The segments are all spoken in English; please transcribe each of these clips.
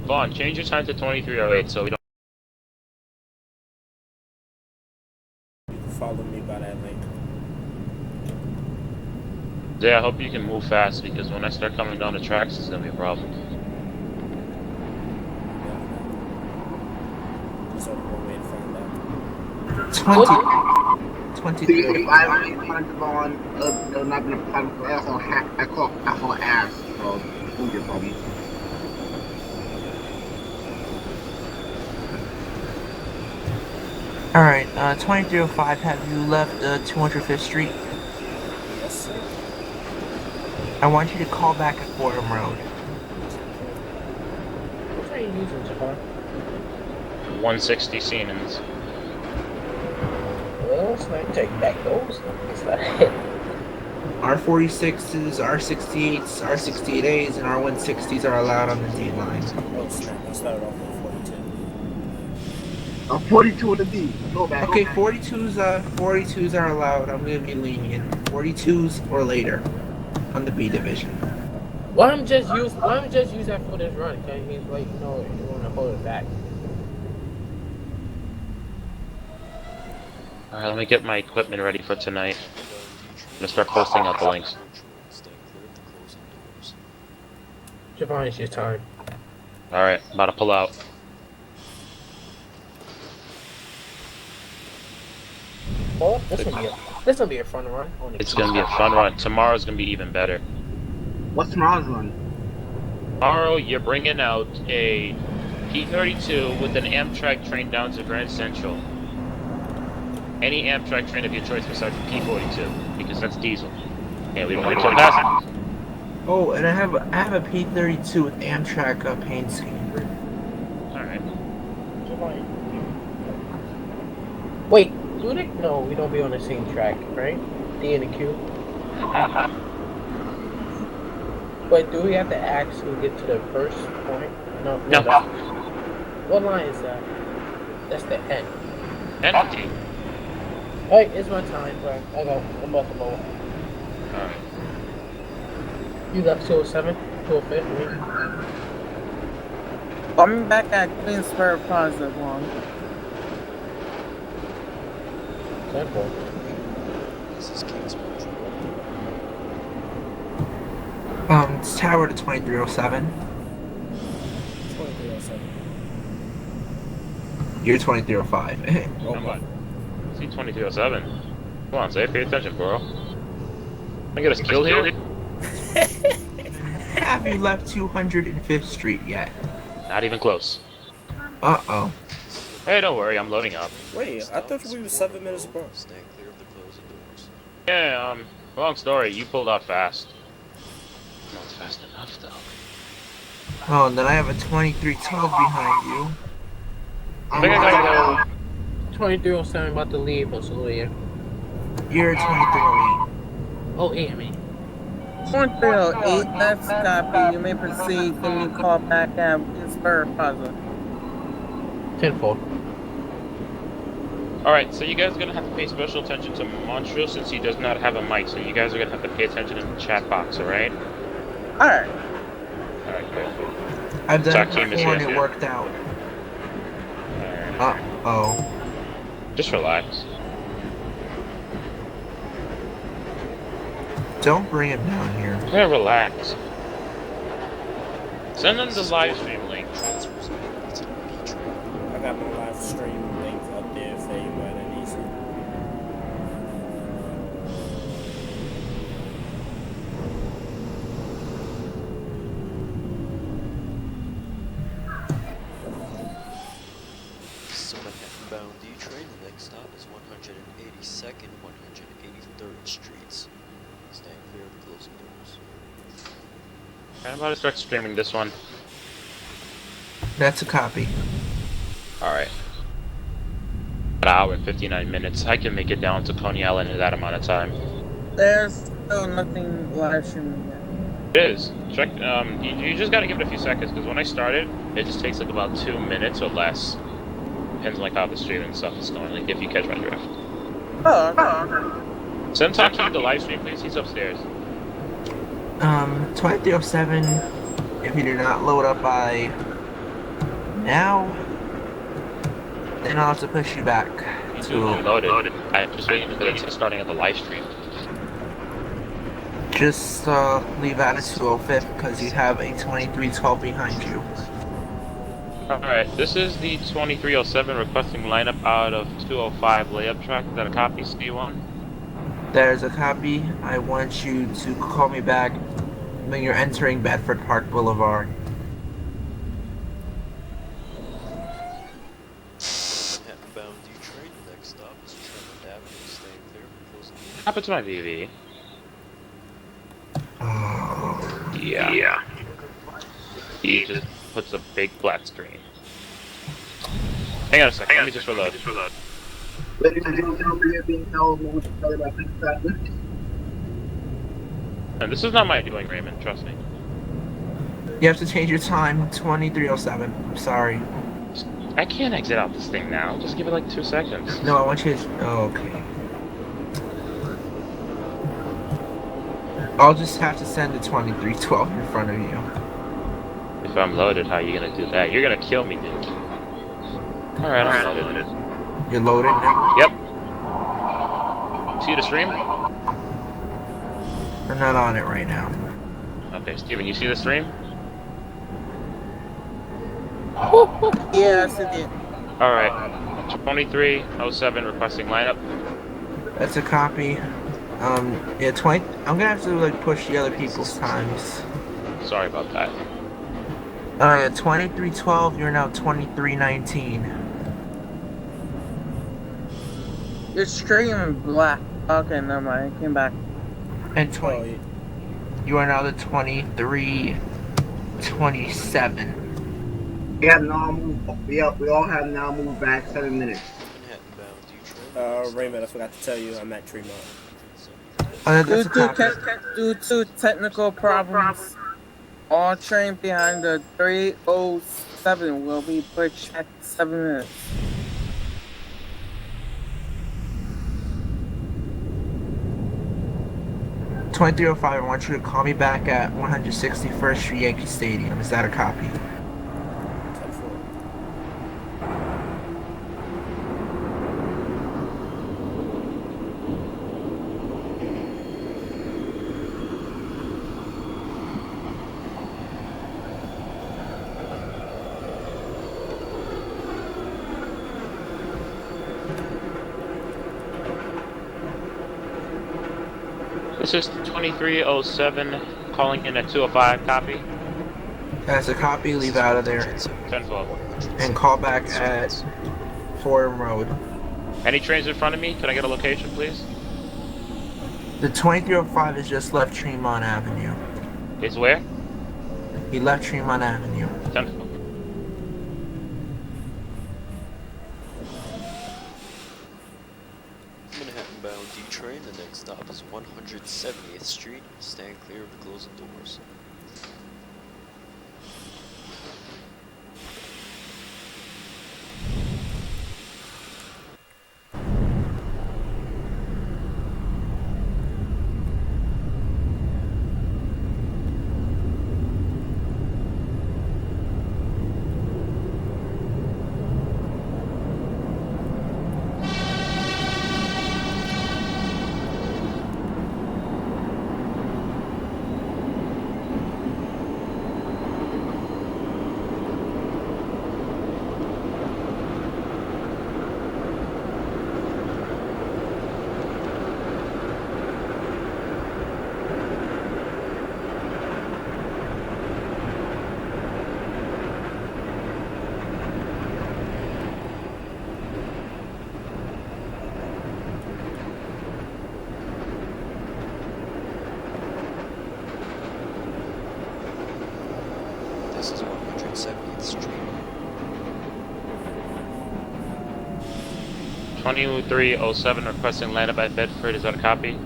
Vaughn, change your time to 2308 so we don't. You can follow me by that link. Yeah, I hope you can move fast because when I start coming down the tracks, it's gonna be a problem. There's only one way to find out. 23. I ain't punted on, no, not been a punt, but I call ass, so won't be a problem. Alright, 2305, have you left 205th Street? Yes, sir. I want you to call back at Fordham Road. Which are you using, Jafar? 160 Siemens. Well, it's not take back those. It's not R46s, R68s, R68As, and R160s are allowed on the D line. Oh, snap. I started off with 42. I'm 42 with a D. Go back. Okay, 42s are allowed. I'm gonna be lenient. 42s or later on the B division. Why don't just use that for this run? Cause he's like, you know, you want to hold it back. Alright, let me get my equipment ready for tonight. I'm gonna start posting out the links. Javon, it's your time. Alright, about to pull out. Well, this will be a fun run. It's gonna be a fun run. Tomorrow's gonna be even better. What's tomorrow's run? Tomorrow, you're bringing out a P32 with an Amtrak train down to Grand Central. Any Amtrak train of your choice besides the P42, because that's diesel. Yeah, we don't want to pass it. Oh, and I have a P32 with Amtrak paint scheme. Alright. Wait, do they? No, we don't be on the same track, right? D and the Q. But do we have to actually get to the first point? No. What line is that? That's the N. Empty. Alright, it's my time, bro. I'm about to mow. Alright. You got 207, 205, right? I'm back at Queensboro Plaza, Long. 10-4. This is Kingsborough. It's Tower to 2307. 2307. You're 2305. Come on. See 2307. Come on, Zay, pay attention, bro. I get us killed here? Have you left 205th Street yet? Not even close. Uh-oh. Hey, don't worry, I'm loading up. Wait, I thought we were 7 minutes apart. Stay clear of the closing doors. Yeah, long story, you pulled out fast. Not fast enough, though. Oh, and then I have a 2312 behind you. I think I gotta 2307 about to leave, Australia. You're a 2308. Oh, yeah, man. 1308, that's copy. You may proceed when you call back at Queensboro Plaza. 10-4. Alright, so you guys are gonna have to pay special attention to Montreal since he does not have a mic, so you guys are gonna have to pay attention in the chat box, alright? Alright. Alright, good. I've done Takeem it is before here, and it yeah. worked out. Alright. Uh-oh. Just relax. Don't bring him down here. Yeah, relax. Send them the live stream link. Transfers immediately to the B train. I got my live stream link up there for anybody that needs it. This is a Manhattan-bound D train. The next stop is 182nd, 183rd Streets. Stay clear of the closing doors. I'm about to start streaming this one. That's a copy. Alright. An hour and 59 minutes. I can make it down to Coney Island in that amount of time. There's still nothing live streaming yet. It is. Check, you just gotta give it a few seconds, because when I started, it just takes like about 2 minutes or less. Depends on like how the stream and stuff is going, like if you catch my drift. Oh, okay. Send Takeem the live stream, please. He's upstairs. 2307, if you do not load up by Now, then I'll have to push you back to Loaded. I'm just waiting for the starting of the live stream. just leave out of 205 because you have a 2312 behind you. Alright, this is the 2307 requesting lineup out of 205 layup track. Is that a copy, C1? There's a copy. I want you to call me back when you're entering Bedford Park Boulevard. Manhattan bound D train. The next stop is Tremont Avenue. Staying clear. Closing the What happened to my VV? Oh, Yeah. He just puts a big black screen. Hang on a second, let me just reload. Ladies and gentlemen, we are being held momentarily by 55 minutes. And this is not my doing, Raymond, trust me. you have to change your time. 2307. I'm sorry. I can't exit out this thing now. Just give it like 2 seconds. No, I want you to. Oh, okay. I'll just have to send the 2312 in front of you. If I'm loaded, how are you gonna do that? You're gonna kill me, dude. Alright, I'm loaded. You're loaded now? Yep. See the stream? I'm not on it right now. Okay, Steven, you see the stream? Yes, it did. Alright. 2307 requesting lineup. That's a copy. Yeah, 20. I'm gonna have to like push the other people's times. Sorry about that. Yeah, 2312. You're now 2319. Your stream black. Okay, never mind. I came back. And Oh, 20. You are now the 2327. We have now moved. We all have now moved back 7 minutes. Manhattan bound D train. Raymond, I forgot to tell you, I'm at Tremont. That's a copy. Due to technical problems, all train behind the 307 will be pushed back 7 minutes. $2305. I want you to call me back at 161st Street Yankee Stadium. Is that a copy? 10-4. This is 2307 calling in at 205 copy. That's a copy. Leave out of there 1012. and call back at Fordham Road. Any trains in front of me? Can I get a location, please? The 2305 is just left Tremont Avenue. Is where? He left Tremont Avenue. 1012. Manhattan bound D train. The next stop is 170th Street. Stand clear of the closing doors. This is 170th Street. 2307 requesting lineup at Bedford. Is that a copy?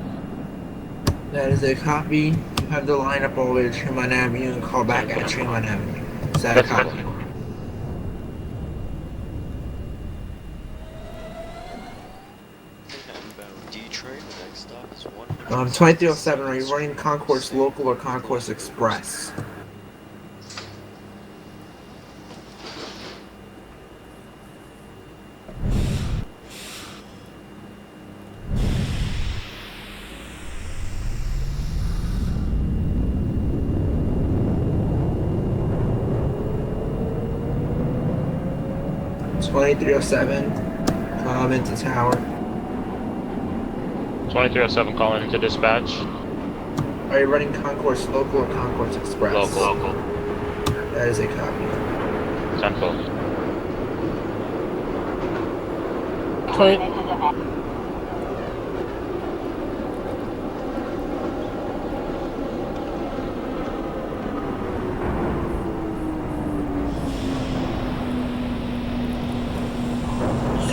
That is a copy. You have the lineup all the way to Tremont Avenue and call back at Tremont Avenue. Is that a copy? Manhattan bound D train. The next stop is 2307. Are you running Concourse Local or Concourse Express? 2307, come into tower. 2307 calling into dispatch. Are you running Concourse Local or Concourse Express? Local. That is a copy. 10-4. 20.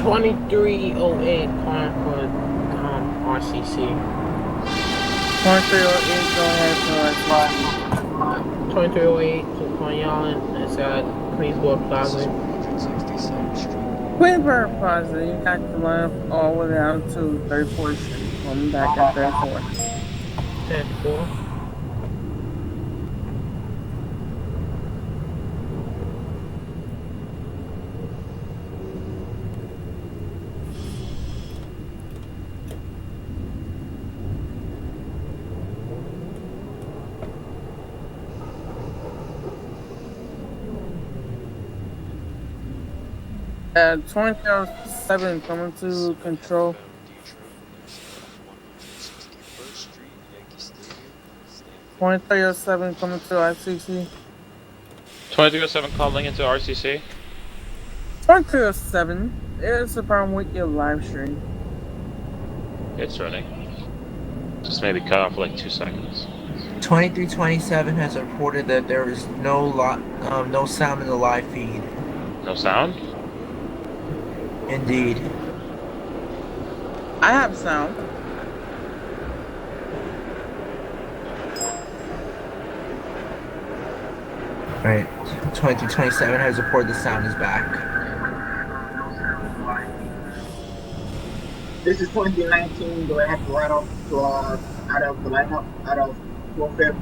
$23.08 calling for RCC. 2308, go ahead for 2308 to Coney Island. It's at Queensboro Plaza. 167th Street. Queensboro Plaza. You got to run all the way down to 34th Street. Coming back at 34. 10-4. At 2307, coming to control. Bound D train, next stop 161st Street, Yankee Stadium. Stand clear. 2307, coming to ICC. 2307 calling into RCC. 2307, there's a problem with your live stream. It's running. Just maybe cut off for like 2 seconds. 2327 has reported that there is no sound in the live feed. No sound? Indeed. I have sound. Right. 2327 has reported the sound is back. This is 2019. Do I have to write off to out of the lineup, out of 4/5?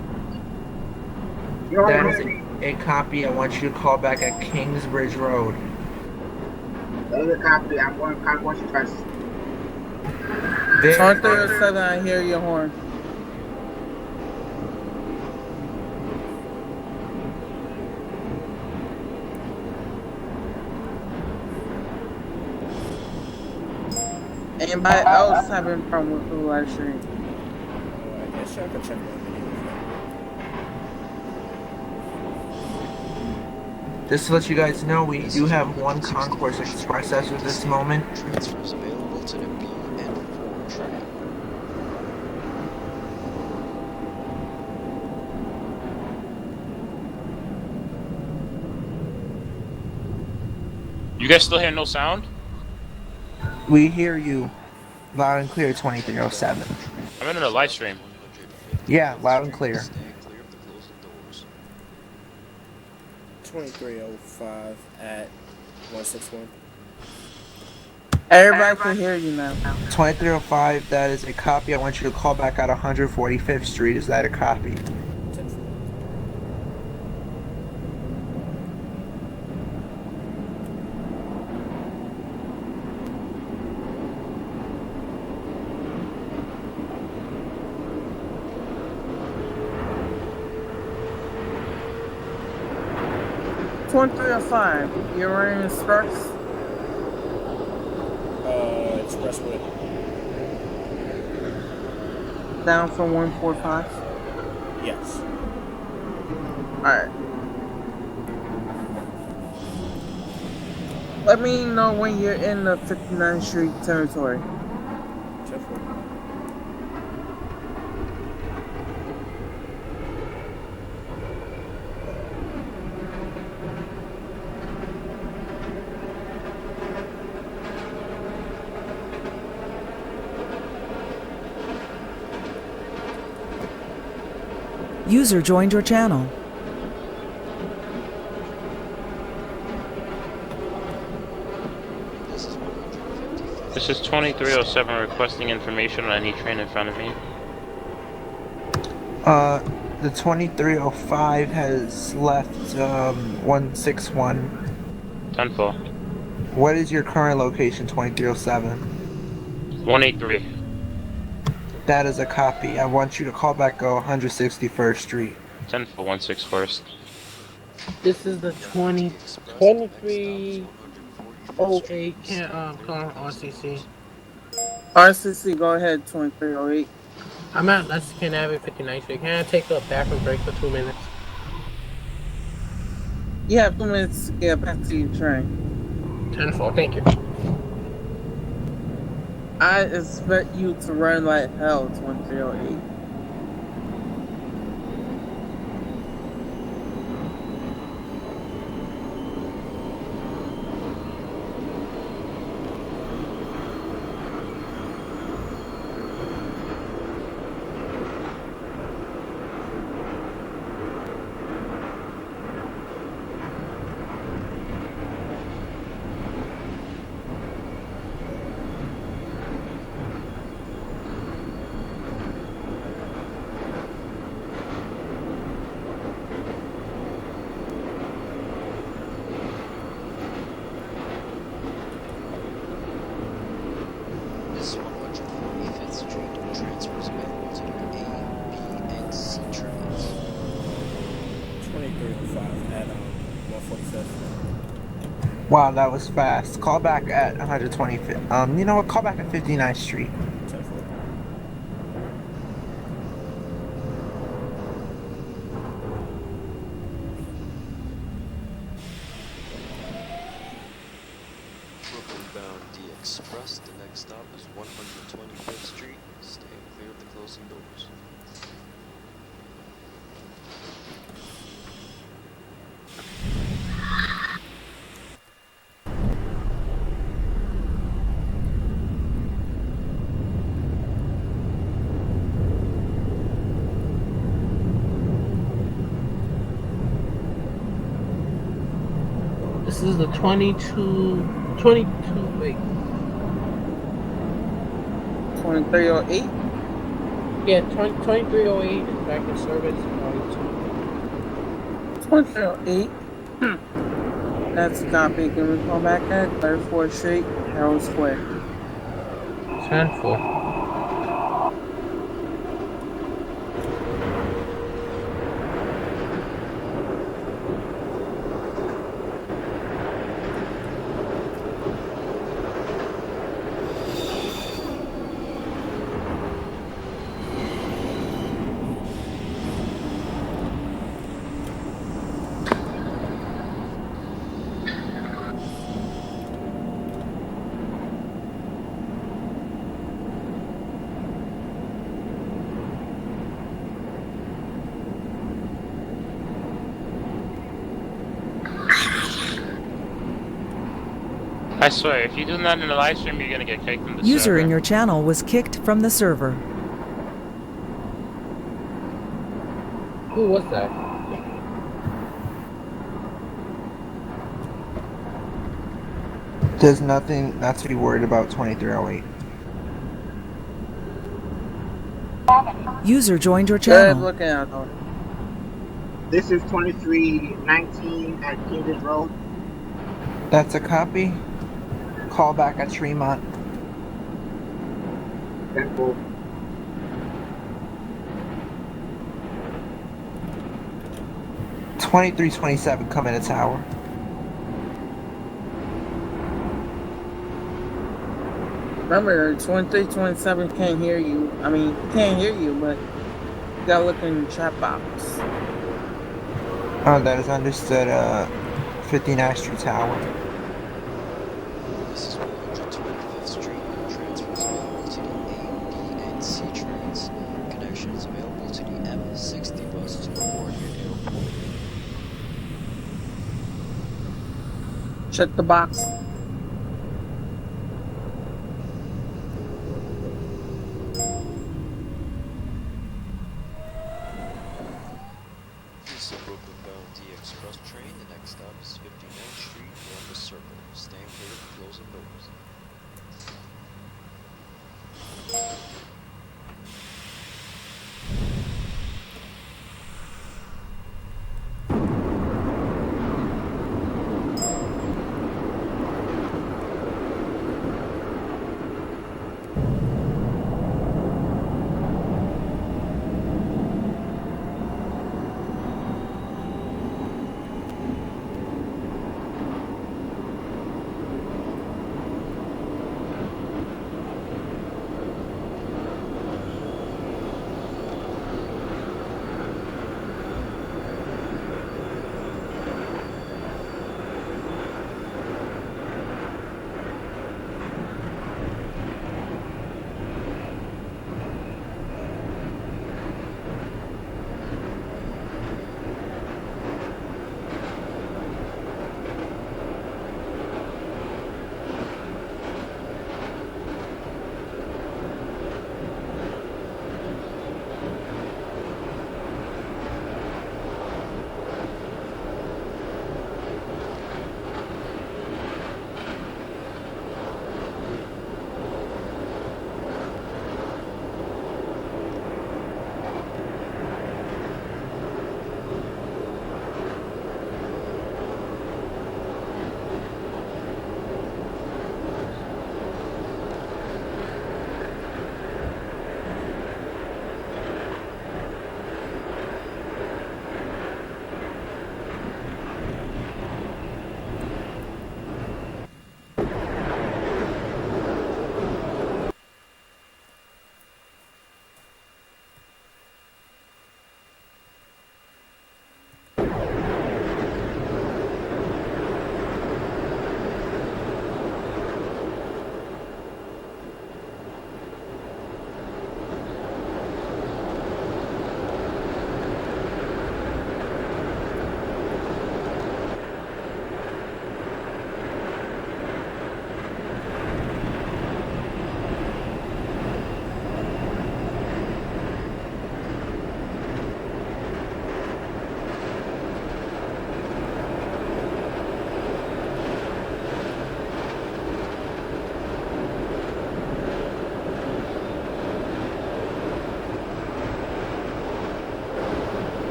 You know what That I is mean? a copy. I want you to call back at Kingsbridge Road. That is a copy. I'm going to Concourse Express. 2307, I hear your horn. Anybody else having a problem with the live stream? I guess I could check my video. Just to let you guys know, we do have one Concourse Express as of this moment. Transfers available to the BN4 train. You guys still hear no sound? We hear you loud and clear, 2307. I'm in a live stream. Yeah, loud and clear. Stand clear of the closing doors. 2305 at 161. Everybody can hear you now. 2305, that is a copy. I want you to call back at 145th Street. Is that a copy? 10-4. $2305, you're running Express. Expressway. Down from 145. Yes. Alright. Let me know when you're in the 59th Street territory. 10-4. User joined your channel. This is 155th. This is 2307 requesting information on any train in front of me. The 2305 has left 161. 10-4. What is your current location, 2307? 183. That is a copy. I want you to call back 161st Street. 10-4, 161st. This is the 23. Express, next stop is 145th 45th Oh, Street, can't stay come clear of on the closing RCC. doors. RCC, go ahead, 2308. I'm at Lexington Avenue, 59th Street. Can I take a bathroom break for 2 minutes? You have 2 minutes to get back to your train. 10-4, thank you. I expect you to run like hell, 2308. This 145th Street transfers available to the A, B, and C trains. 2305 at 147. Wow, that was fast. Call back at 125th. You know what? Call back at 59th Street. 10-4. Brooklyn bound D Express, the next stop is 125th Street. Stay clear of the closing doors. This is the wait. 2308? Yeah, 2308 is back in service. 2308. That's a copy. Can we call back at 34th Street, Harold Square? 10-4. I swear, if you do that in a live stream, you're gonna get kicked from the User server. in your channel was kicked from the server. Who was that? There's nothing not to be worried about. 2308. User joined your Good channel. looking out though. This is 2319 at Kingdon Road. That's a copy. Call back at Tremont. 10-4. $23.27 coming to tower. Remember, 2327 can't hear you. I mean, can't hear you, but you gotta look in the chat box. Oh, that is understood. 59th Street Tower. This is 125th Street. Transfers available to the A, B, and C trains. Connections available to the M60 bus to LaGuardia Airport. Check the box. This is a Brooklyn bound D Express train. The next stop is 59th Street Columbus Circle. Stand clear of the closing doors.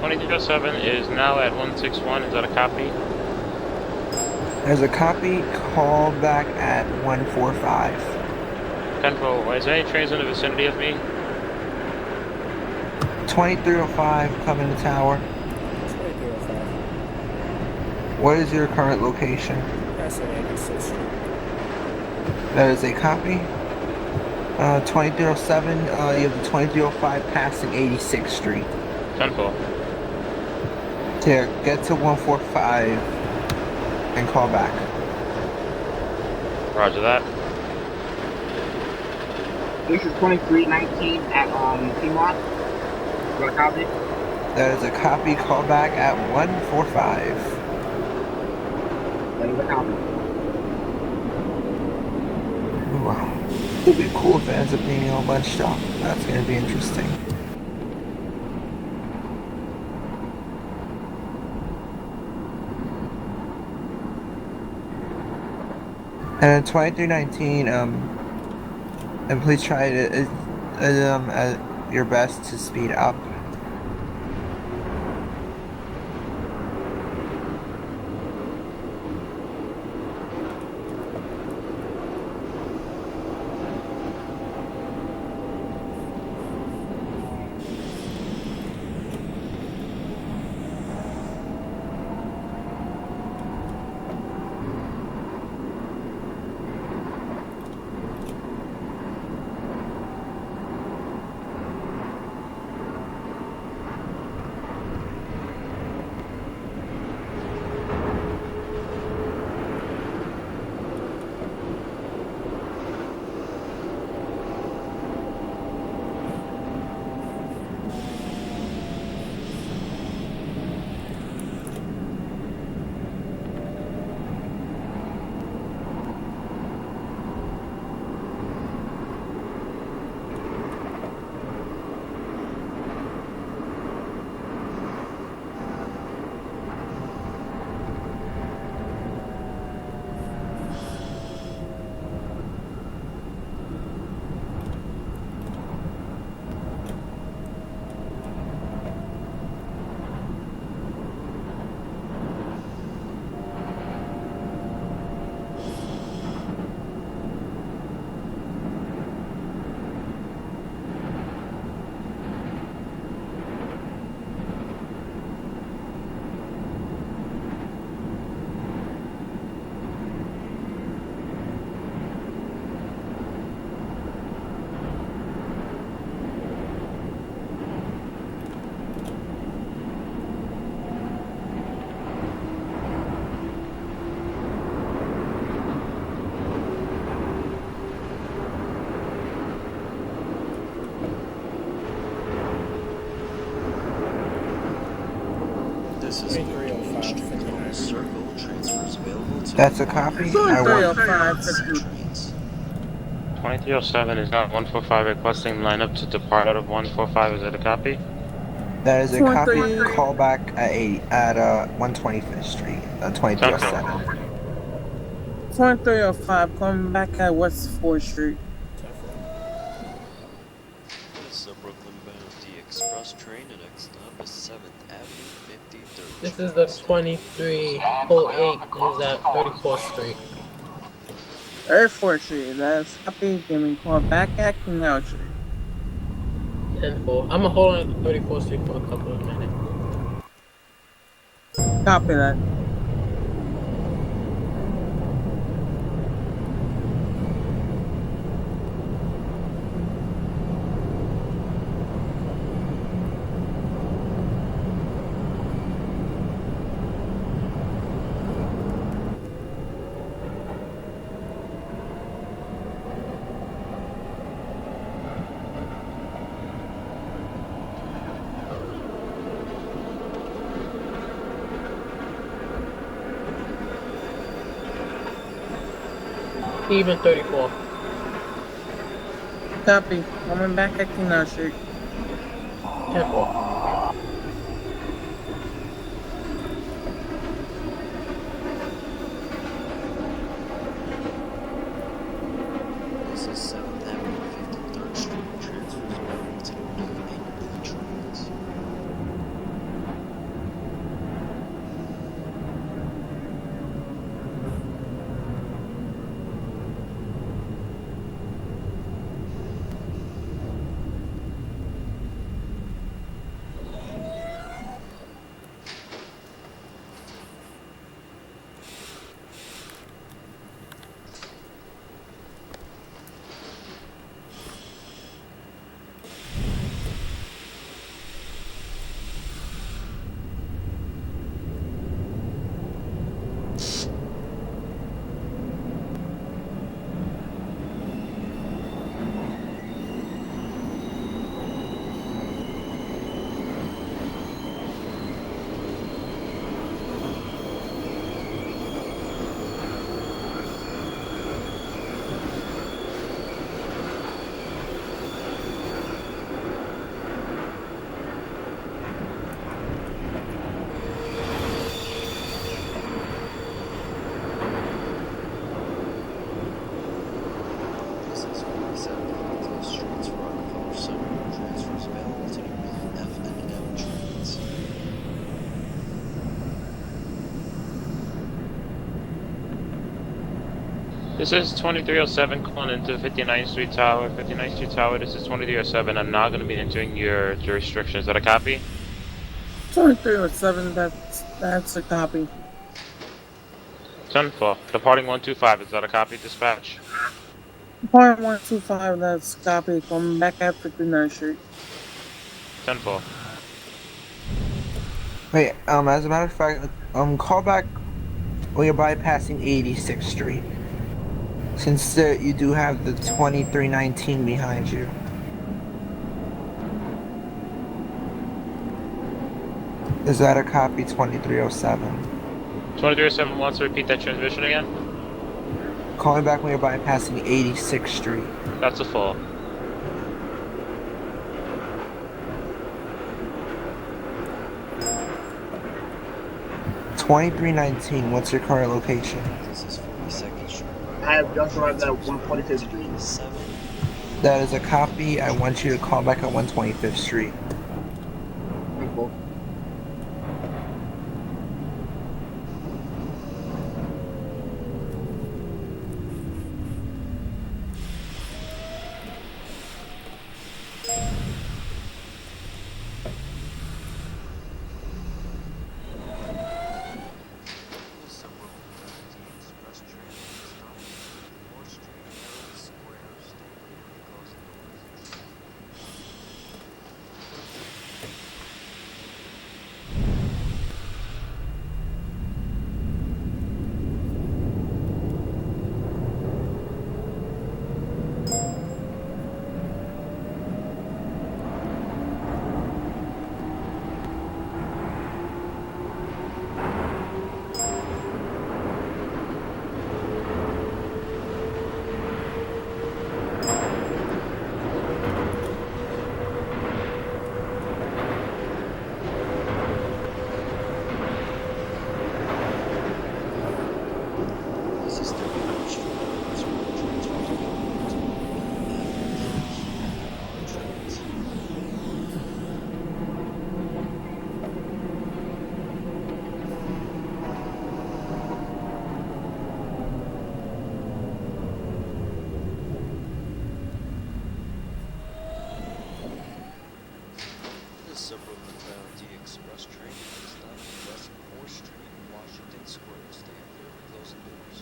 2007 is now at 161. Is that a copy? There's a copy. Call back at 145. 10-4. Is there any trains in the vicinity of me? 2305 coming to tower. 2305. What is your current location? That's an 86 Street. That is a copy. 2307, you have the 2305 passing 86th Street. 10-4. To get to 145 and call back. Roger that. This is 2319 at Piedmont. You got a copy? That is a copy. Call back at 145. That is a copy. Wow. It'd be cool if it ends up being a lunch stop. That's gonna be interesting. And then 2319, and please try to at your best to speed up. This is 2305. circle transfers available to That's a copy. I want 2305. trains. 2307 is now 145 requesting lineup to depart out of 145. Is that a copy? that is a copy. 23. Call back at 125th Street. 2307. 2305, coming back at West 4th Street. This is a Brooklyn bound D Express train and next stop is 7th Avenue, 53rd. This is the 2308, is at 34th Street. 34th Street, that's copy. Give me call back at Canal Street. 10-4. I'm gonna hold on at 34th Street for a couple of minutes. Copy that. Even 34. Copy. Coming back at Canal Street. 10-4. This is 7th Avenue, 53rd Street. Transfers available to the new and B trains. This is 2307 calling into 59th Street Tower. 59th Street Tower, this is 2307. I'm not going to be entering your jurisdiction. Is that a copy? 2307, that's a copy. 10-4. Departing 125. Is that a copy, dispatch? Point 125, that's a copy. Coming back at 59th Street. 10-4. Wait, as a matter of fact, call back when you're bypassing 86th Street. Since you do have the 2319 behind you. Is that a copy 2307? 2307 wants to repeat that transmission again? Calling back when you're bypassing 86th Street. That's a full. $23.19. What's your current location? This is 42nd Street. I have just arrived at 125th Street. 7. That is a copy. I want you to call back at 125th Street. People. This is 39th Street. That's where the transfers available to trains. This suburban D express train is left West 4th Street, Washington Square. Stay clear of closing doors.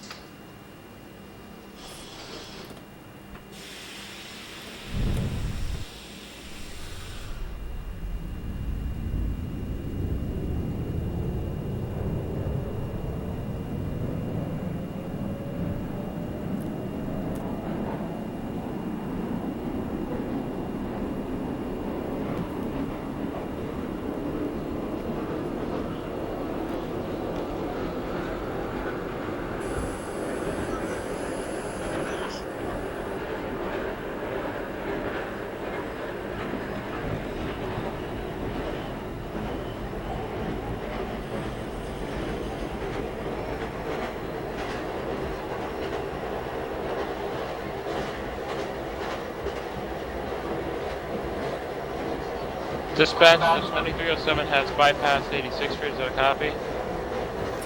Dispatch, this 2307 has bypassed 86th Street. Is that a copy?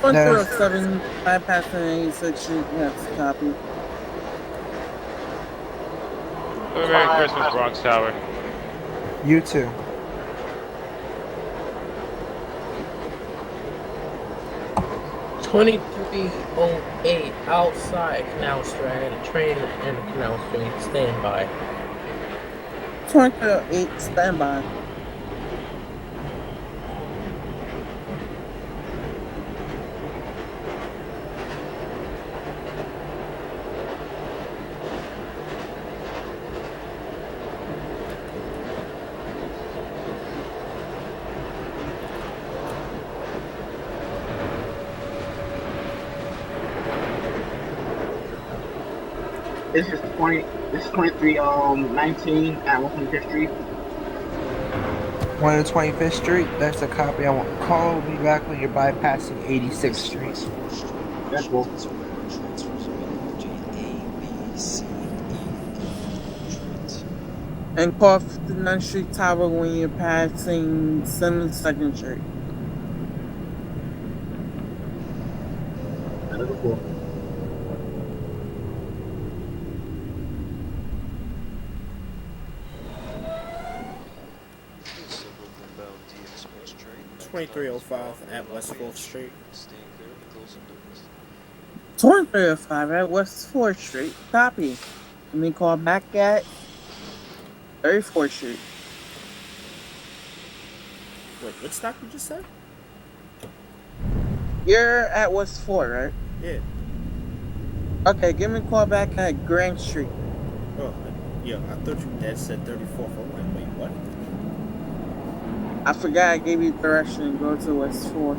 2307, bypassing 86th Street, that's a copy. Have a Merry Christmas, Bronx Tower. You too. $23.08 outside Canal Street. Train and Canal Street. Stand by. 2308, standby. This is 2319 at 125th Street. 125th Street. That's a copy. I want call me back when you're bypassing 86th Street. West 4th Street. That's cool. This is where transfers available to A, B, C, E, trains. And call 59th Street Tower when you're passing 72nd Street. That'll be cool. 2305 at West 4th Street. Staying clear of the closing doors. 2305 at West 4th Street. Copy. Let me call back at 34th Street. Wait, what stop you just said? You're at West 4, right? Yeah. Okay, give me a call back at Grand Street. Oh, yeah, I thought you dead said 34th. I'm like, wait, what? I forgot I gave you direction to go to West 4.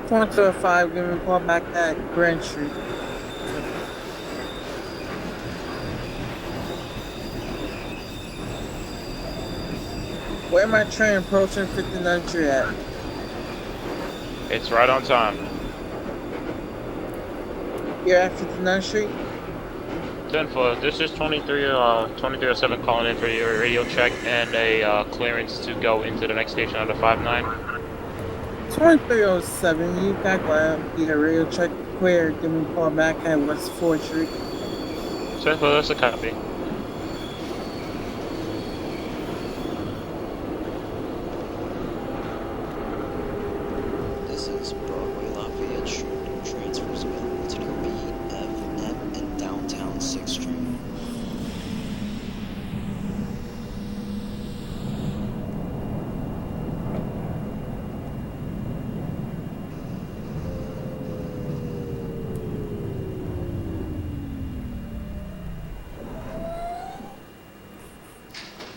Point to 5, give me a call back at Grand Street. Where my train approaching 59th Street at? It's right on time. You're at 59th Street? 10-4. This is 2307 calling in for your radio check and a clearance to go into the next station under 59. 2307, you back line. Get a radio check clear. Give me a call back at West 4th Street. 10-4, that's a copy. This is Broadway Lafayette Street. Transfers available to the B, F, M, and downtown 6th Street.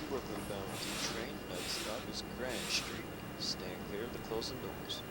Brooklyn bound D train, next stop is Grand Street. Stand clear of the closing doors.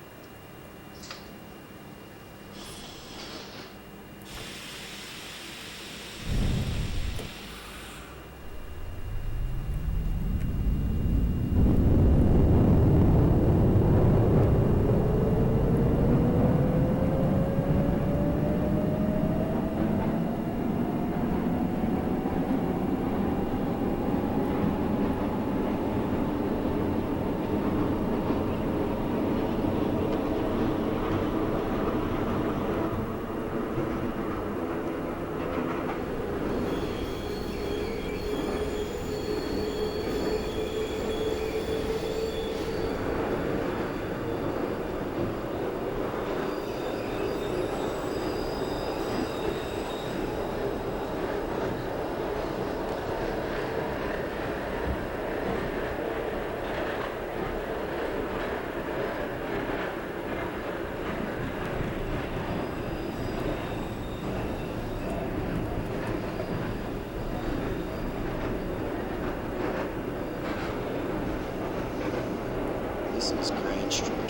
This is Grand Street.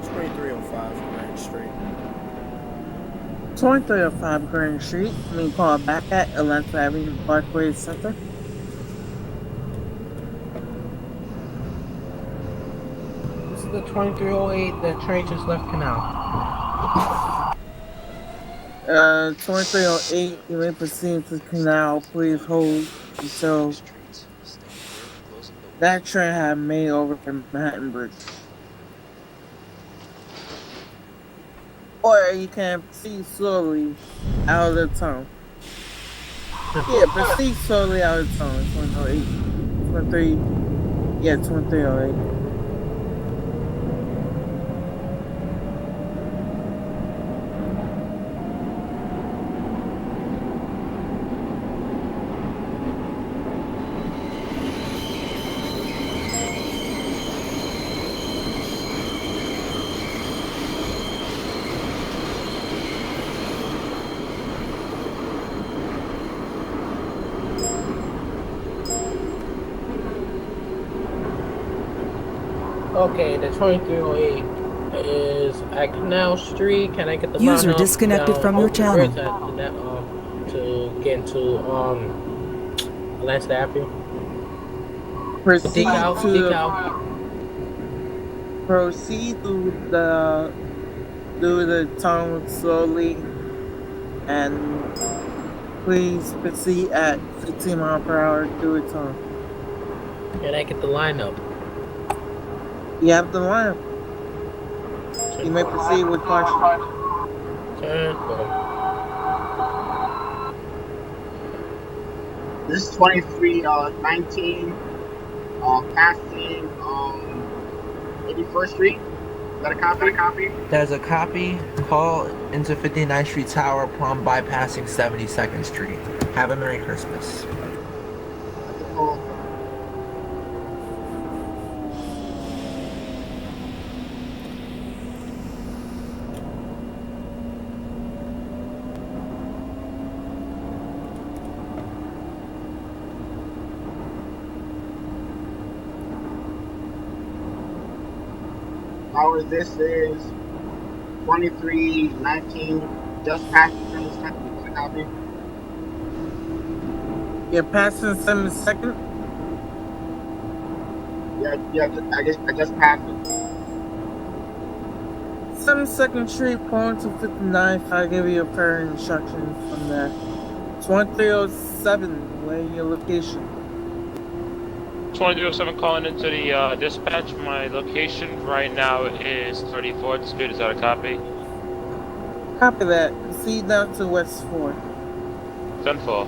2305 Grand Street. 2305 Grand Street. Let me call back at 11th Avenue, Parkway Center. This is the 2308. The train just left Canal. 2308. You may proceed to Canal. Please hold until Streets. Stand clear of the closing doors. that train had made over to Manhattan Bridge. Or you can proceed slowly out of the tunnel. Yeah, proceed slowly out of the tunnel. 2308. 23. Yeah, 2308. Okay, the 2308 is at Canal Street. Can I get the User line up disconnected down from your Oak channel. Bridge to get into Atlantic Avenue? Proceed Decal, to decal. proceed through the tunnel slowly, and please proceed at 15 miles per hour through the tunnel. Can I get the line up? You have the line. You may proceed with caution. This is 2319, passing 81st Street. Is that a copy? There's a copy. Call into 59th Street Tower upon bypassing 72nd Street. Have a Merry Christmas. Oh, this is 2319, just past the 72nd. Is that a copy? You're passing 72nd? Yeah, I just passed it. 72nd Street, pulling to 59th. I'll give you a pair of instructions from there. 2307, where your location? 2307 calling into the dispatch. My location right now is 34th Street. Is that a copy? Copy that. Proceed down to West 4. 10-4.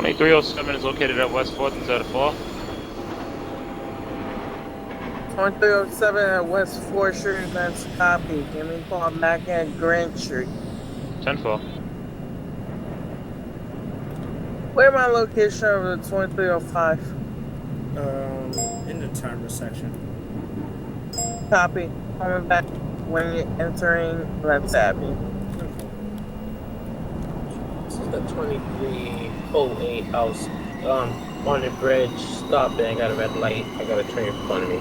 .2307 is located at West 4th. Is that a 4? 2307 at West 4th Street, that's a copy. Give me a call back at Grant Street. 10-4. Where my location of the 2305? In the turn section. Copy. Coming back when you're entering Left Avenue. This is the 2308 house. On the bridge, stopping. I got a red light. I got a train in front of me.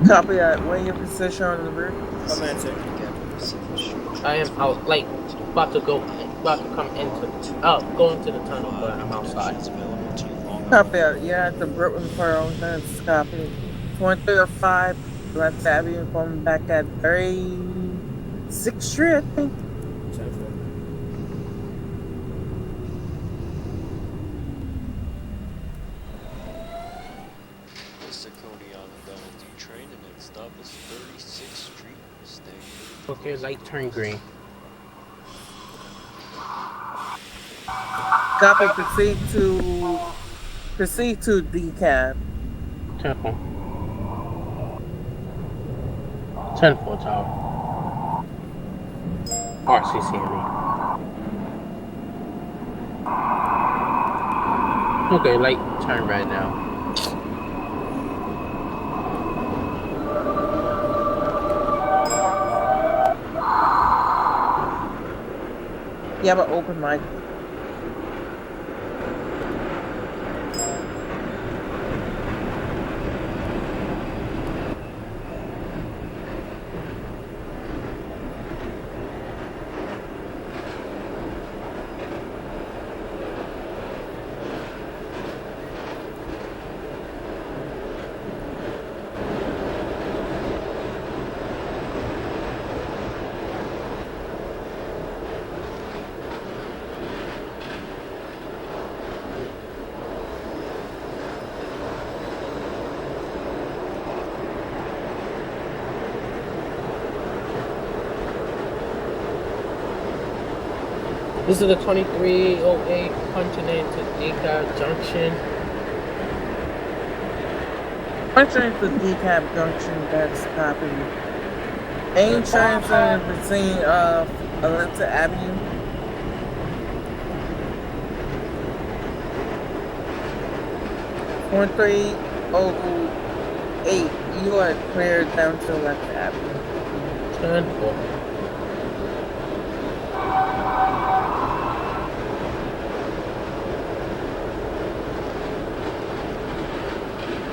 Copy that. Where your position on the bridge? Romantic. I am out, like, about to come into, going to the tunnel, but I'm outside. Copy that. Yeah, at the Brooklyn Pearl. That's copy. 2305 Let's Avenue, going back at 36th Street, I think. 10-4. Mr. Cody on the down D train, and next stop is 36th Street. Stay. Okay, light turn green. Copy, proceed to decab. 10-4. 10-4 tower. RCC, I mean. Okay, light turn right now. You have an open mic. This is the 2308 punching into Deca Junction. Punching into decab junction, that's copy. Aim transfer between Alexa Avenue. Point 308, you are cleared down to Alexa Avenue. 10-4.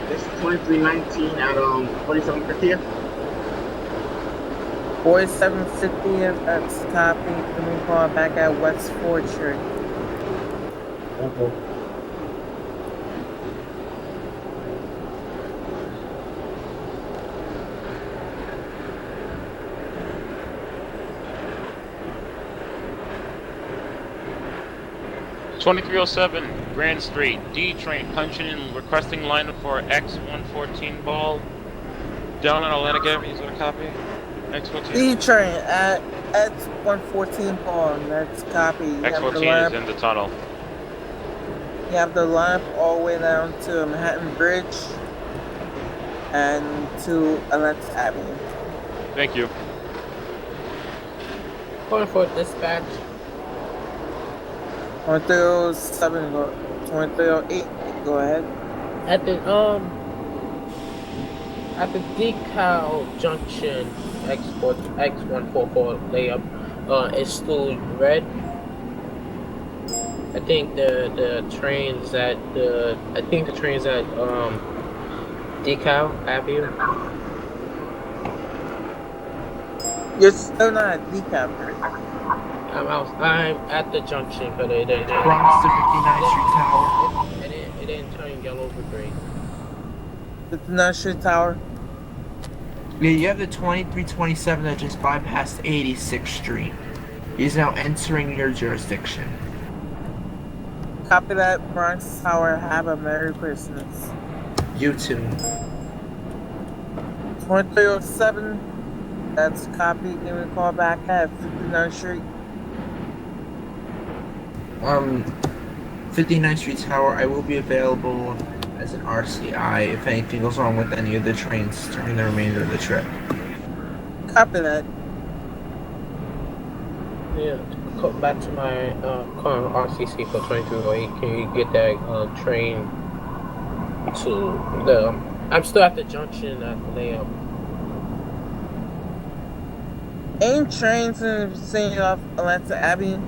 This is 2319 at 4750th. 4750th, that's copy. Then we call back at West 4th Street. 10-4. $2307 Grand Street, D train punching in, requesting line for X114 ball. Down on Atlantic Avenue, is that a copy? X14. D train at X114 Paul, that's copy. You have the X14 line, is in the tunnel. you have the line all the way down to Manhattan Bridge and to Alexa Avenue. Thank you. Calling for dispatch. 2307, 2308, go ahead. At the Decal Junction X144 layup, it's still red. I think the train's at Decal Avenue. You're still not at decab, right? I'm at the junction, but it didn't. Bronx to 59th Street Tower. It didn't turn yellow for green. 59th Street Tower. Yeah, you have the 2327 that just bypassed 86th Street. He's now entering your jurisdiction. Copy that, Bronx Tower. Have a Merry Christmas. You too. 2307, that's copy. Give me a call back at 59th Street. 59th Street Tower, I will be available as an RCI if anything goes wrong with any of the trains during the remainder of the trip. Copy that. Yeah, to go back to my current RCC for 2208, can you get that train to the... I'm still at the junction at the layup. Aim trains in the vicinity of Alexa Avenue.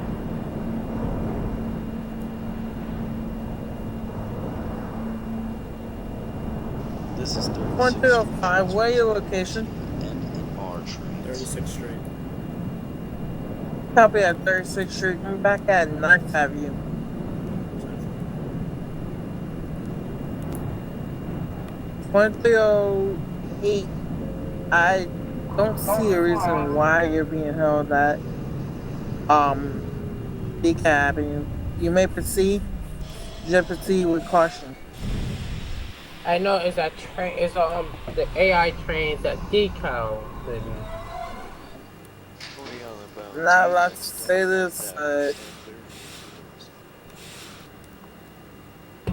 This is 1305, where your location? and R trains. 36th Street. Copy at 36th Street. I'm back at 9th Avenue. 2308, I don't see a reason why you're being held at Beacon Avenue. You may proceed. Just proceed with caution. I know it's a train. It's the AI trains at decal. And What are y'all about? I'm not allowed to Next stop, say this. Panther.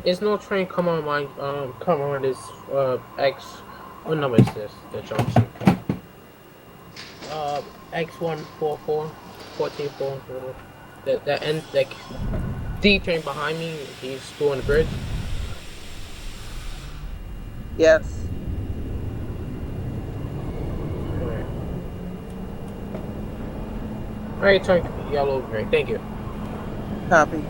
there's no train come on this X. What number is this? The junction. X144 14-4. That end like D train behind me. He's still on the bridge. Yes. Alright, turn yellow, green. Thank you. Copy.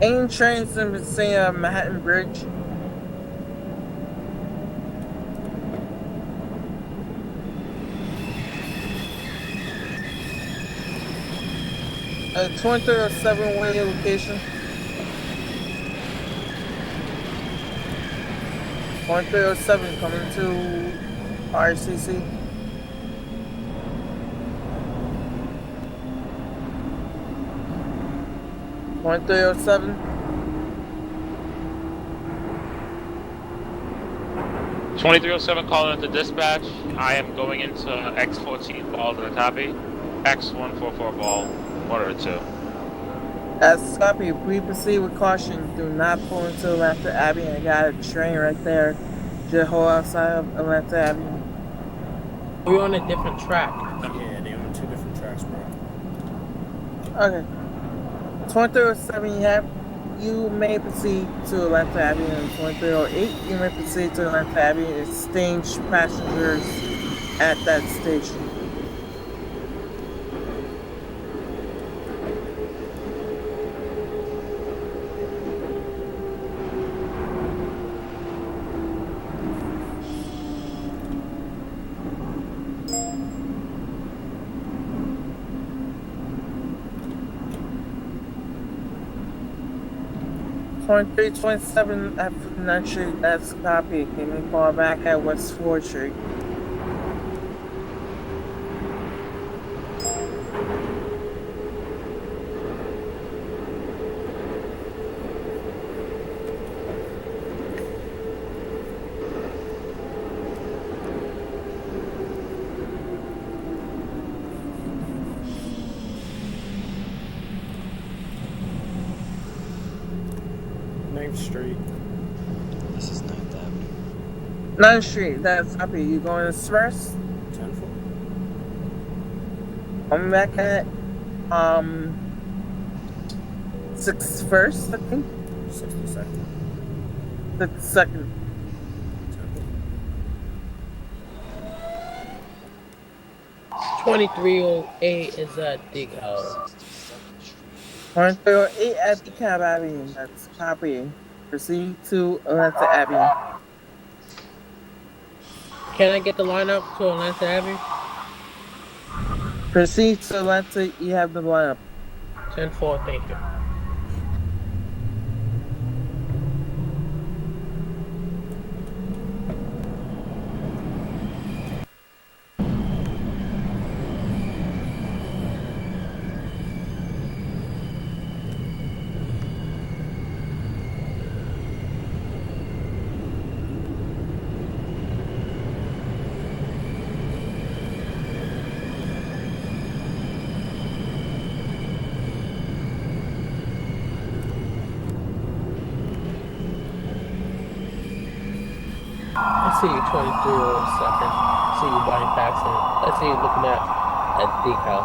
Any trains in the vicinity of Manhattan Bridge? A 2307 way location. 2307 coming to RCC. One 307. 2307 calling into dispatch. I am going into X14 ball to the copy. X144 ball, 1 or 2. That's copy. Please proceed with caution. Do not pull into Atlanta Avenue. I got a train right there. Just hold outside of Atlanta Avenue. We're on a different track. Yeah, they're on 2 different tracks, bro. Okay. 2307, you may proceed to Atlanta Avenue. And 2308, you may proceed to Atlanta Avenue. Exchange passengers at that station. Point 327 at 9th Street, that's copy. Can you call back at West 4th Street? Street. This is 9th Avenue. 9th Street, that's copy. You going express? 10-4. I'm back at 61st, I think. 62nd. 62nd. 2308 is at decal. 2308 at the Cab Avenue, that's copy. Proceed to Atlanta Avenue. Can I get the lineup to Atlanta Avenue? Proceed to Atlanta, you have the lineup. 10-4, thank you. I see you 2307. I see you buying passing. I see you looking at decal.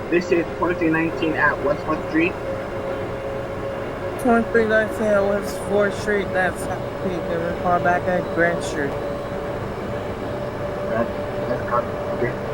This is 2319 at West 1st Street. 2319 West 4th Street, that's Peak, and call back at Grand Street. That's copy.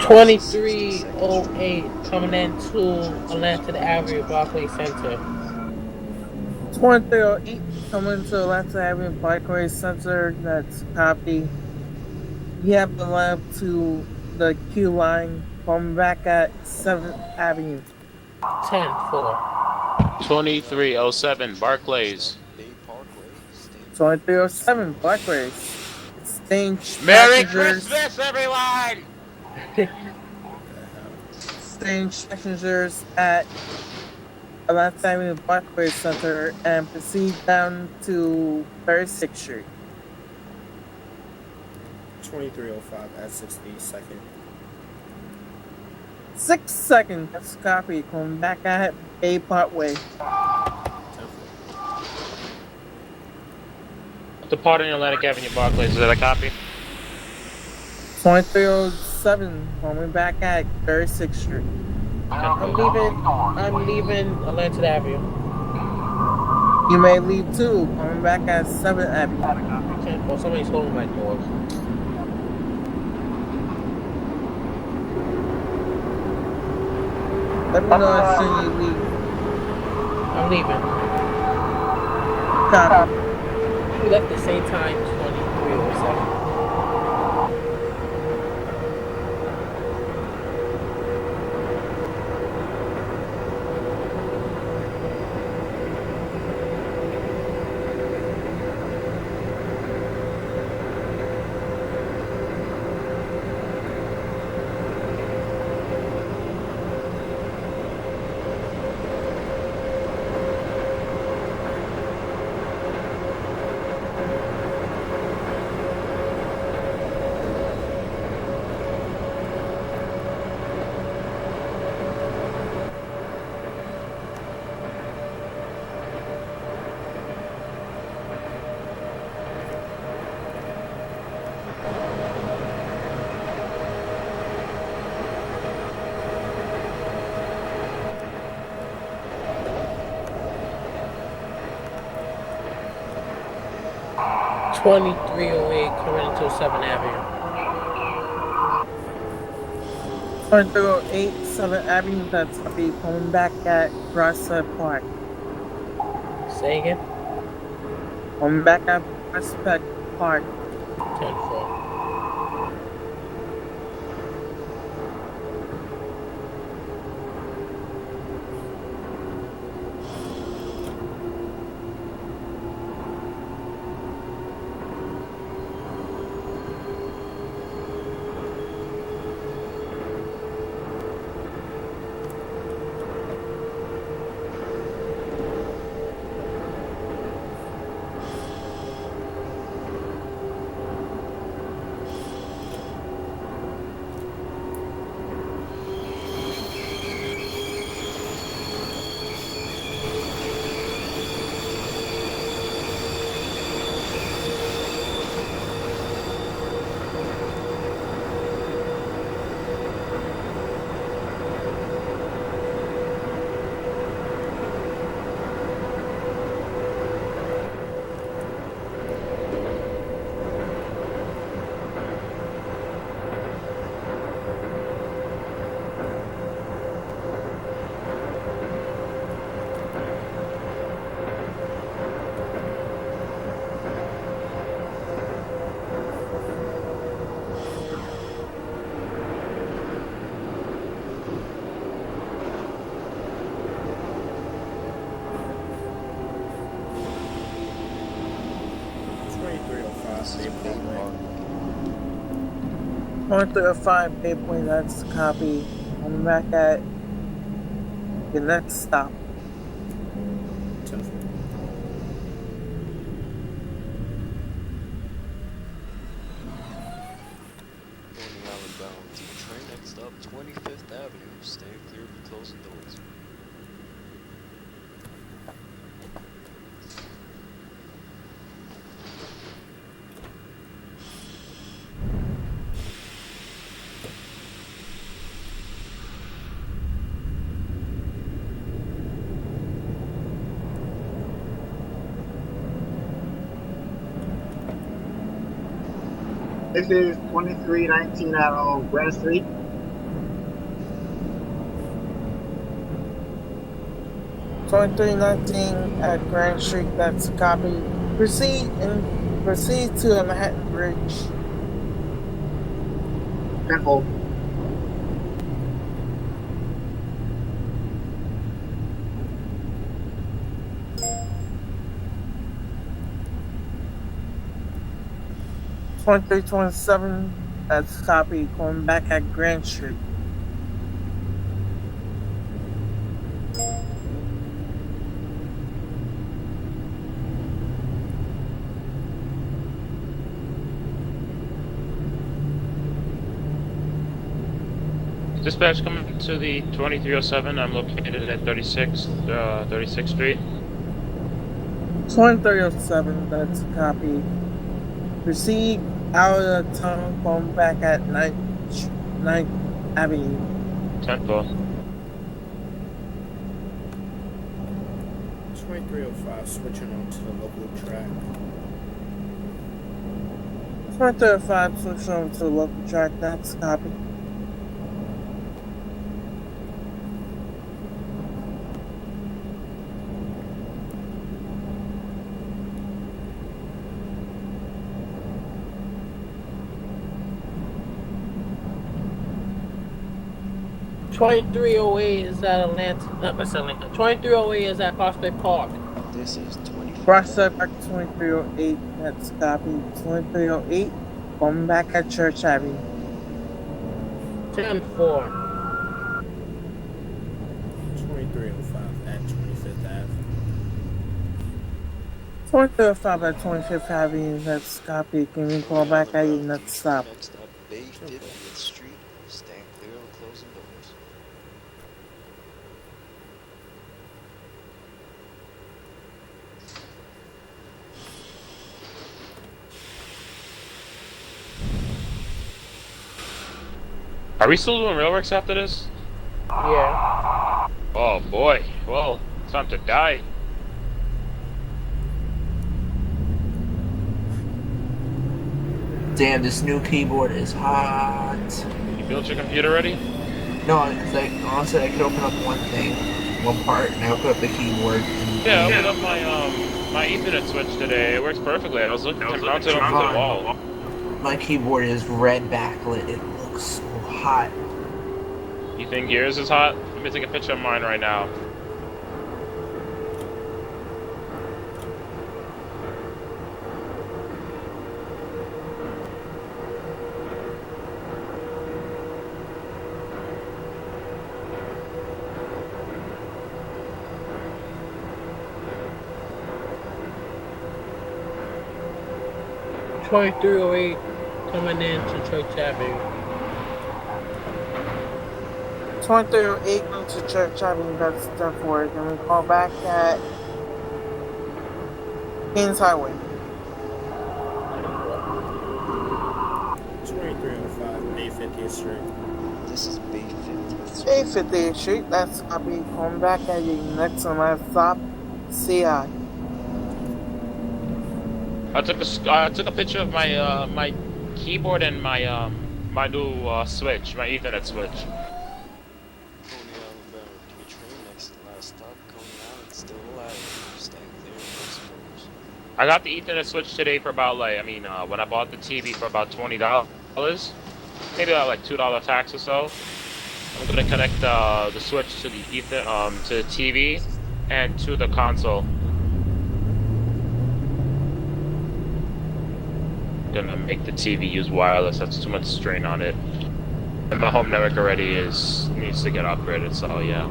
Twenty-three oh eight coming into Atlanta Avenue, Barclays Center. 2308 coming to Atlanta Avenue, Barclays Center, that's copy. You have the line up to the Q line, coming back at 7th Avenue. 10-4. 2307 Barclays. Bay Parkway, Stanford. 2307 Barclays. Exchange Merry passengers. Christmas, everyone! Exchange passengers at Atlanta Avenue, Barclays Center, and proceed down to 36th Street. 2305 at 62nd. 6 seconds, that's copy. Coming back at Bay Parkway. 10-4. Departing Atlantic Avenue, Barclays. Is that a copy? 2307 coming back at 36th Street. I'm leaving Atlanta Avenue. You may leave too, coming back at 7th Avenue. 10-4. Somebody's holding my doors. Let me know as soon as you leave. I'm leaving. Copy. We left the same time, 2307. coming into 7th Avenue. 2308 7th Avenue, that's copy. Coming back at Prospect Park. Say again? Coming back at Prospect Park. 10-4. This is Bay Park. 135 Bay Point, that's copy. I'm back at the next stop. 10-4. Coney Island bound. Train next stop, 25th Avenue. Stay clear of the closing doors. This is 2319 out of Grand Street. $23.19 at Grand Street, that's copy. Proceed to the Manhattan Bridge. 10-4. $23.27, that's copy. Going back at Grand Street. Dispatch coming to the 2307. I'm located at 36th Street. 2307, that's copy. Proceed out of the tunnel, going back at 9th Avenue. 10-4. 2305, switching on to the local track. 2305, switch over to the local track, that's copy. $23.08 is at Atlanta. 23.08 is at Prospect Park. This is 25th Prospect back to 2308, that's copy. 2308, going back at Church Avenue. 10-4. 2305 at 25th Ave. 2305 at 25th Avenue, that's copy. Can we call back at your next stop? Next stop, Bay 50th Street. Stand clear of the closing doors. Are we still doing railworks after this? Yeah. Oh boy. Well, it's time to die. Damn, this new keyboard is hot. You built your computer ready? No, because honestly, I could open up one thing, one part, and I open up the keyboard. And Yeah, I opened up my Ethernet switch today. It works perfectly. I was looking to mount it onto the wall. my keyboard is red backlit. It looks so hot. You think yours is hot? Let me take a picture of mine right now. .308 coming into Church Avenue. 2308 into Church Avenue, that's Duckworth, and we call back at Kings Highway. 2305 Bay 50th Street. This is Bay 50th Street. Bay 50th Street, that's copy. Calling back at your next and last stop, CI. I took a picture of my my keyboard and my my new switch, my Ethernet switch. Coney Island bound. Your train next to last stop. Coney Island still alive. Stand clear of those doors. I got the Ethernet switch today for about like when I bought the TV for about $20, maybe like $2 tax or so. I'm gonna connect the switch to the to the TV and to the console. gonna make the TV use wireless. That's too much strain on it. And my home network already needs to get upgraded, so yeah.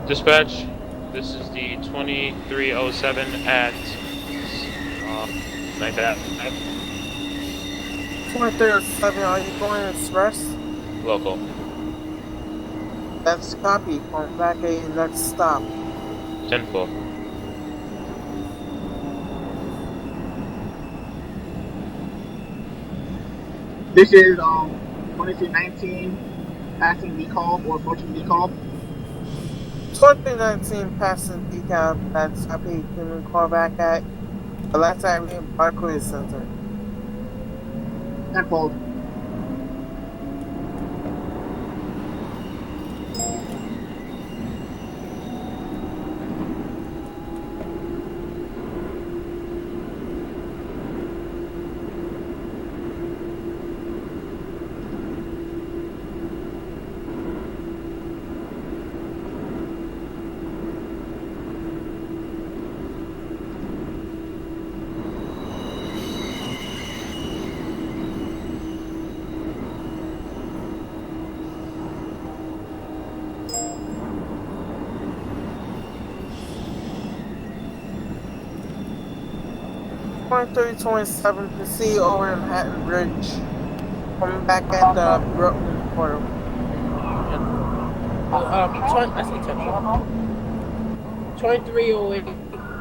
Dispatch, this is the 2307 at 9th Ave. 2307, are you going express? Local. That's copy. Going back at your next stop. 10-4. This is 2319 passing decall or approaching decall. 2019 passing decaf. That's copy. Can we call back at the last Avenue Barclays Center? Tenfold. Twenty-three 27 proceed over Manhattan Bridge. Coming back at the Brooklyn Portal. I say 10. 2308.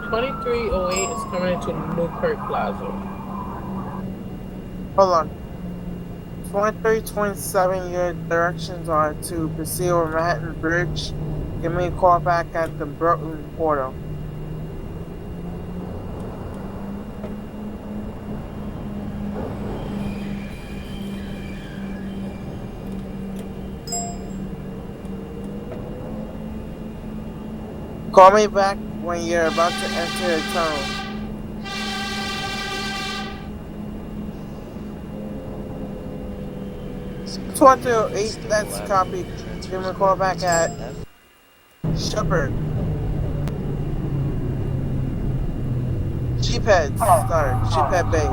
2308 is coming into Newkirk Plaza. Hold on. 2327, your directions are to proceed over Manhattan Bridge. Give me a call back at the Brooklyn Portal. Call me back when you're about to enter the tunnel. So 2008, that's copy. Give me a call back at Shepherd. Sheephead, sorry, Sheephead Bay.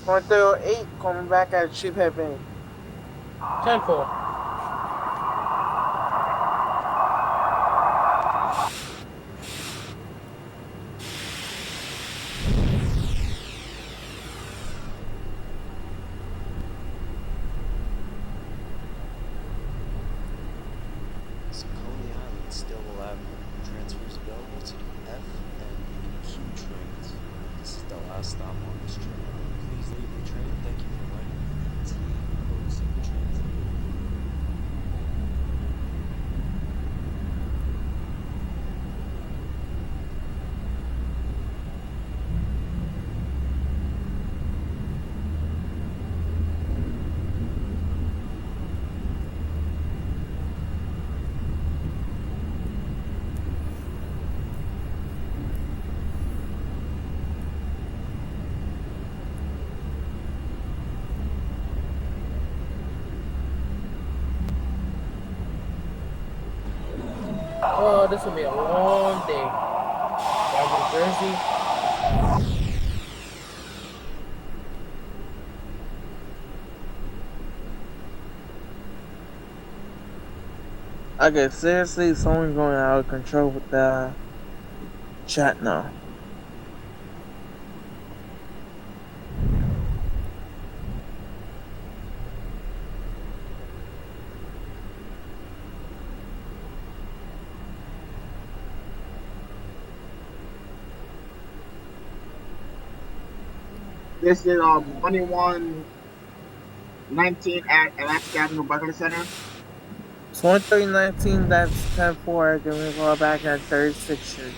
2008, call me back at Sheephead Bay. 10-4. So Coney Island still will have transfers available to the F and Q trains. This is the last stop on this train. Please leave the train. Thank you for riding T closing trains. Oh, this will be a long day. Driving to Jersey. Okay, seriously, someone's going out of control with the chat now. This is 2119 at Atlantic Avenue Barclays Center. 2319, that's 10-4. Give me a call back at 36th Street.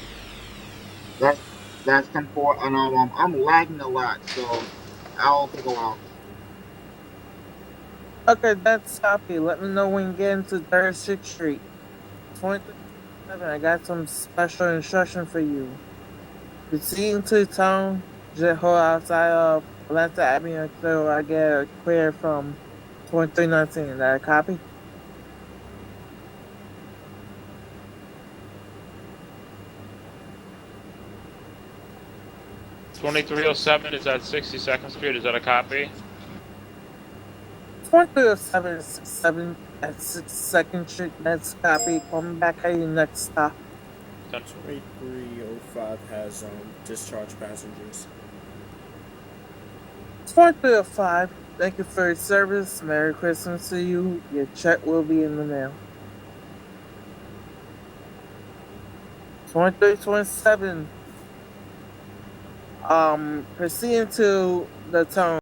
That's 10-4, and I'm lagging a lot, so I'll take a while. Okay, that's copy. Let me know when you get into 36th Street. 2327, I got some special instruction for you. Proceeding to the town, just hold outside of Atlanta Avenue until I get a clear from 2319, is that a copy? $2307 is at 62nd Street. Is that a copy? 2307 at 62nd Street, that's a copy. Coming back at your next stop. 2305 has discharged passengers. 2305, thank you for your service. Merry Christmas to you. Your check will be in the mail. 2327, proceeding to the tone.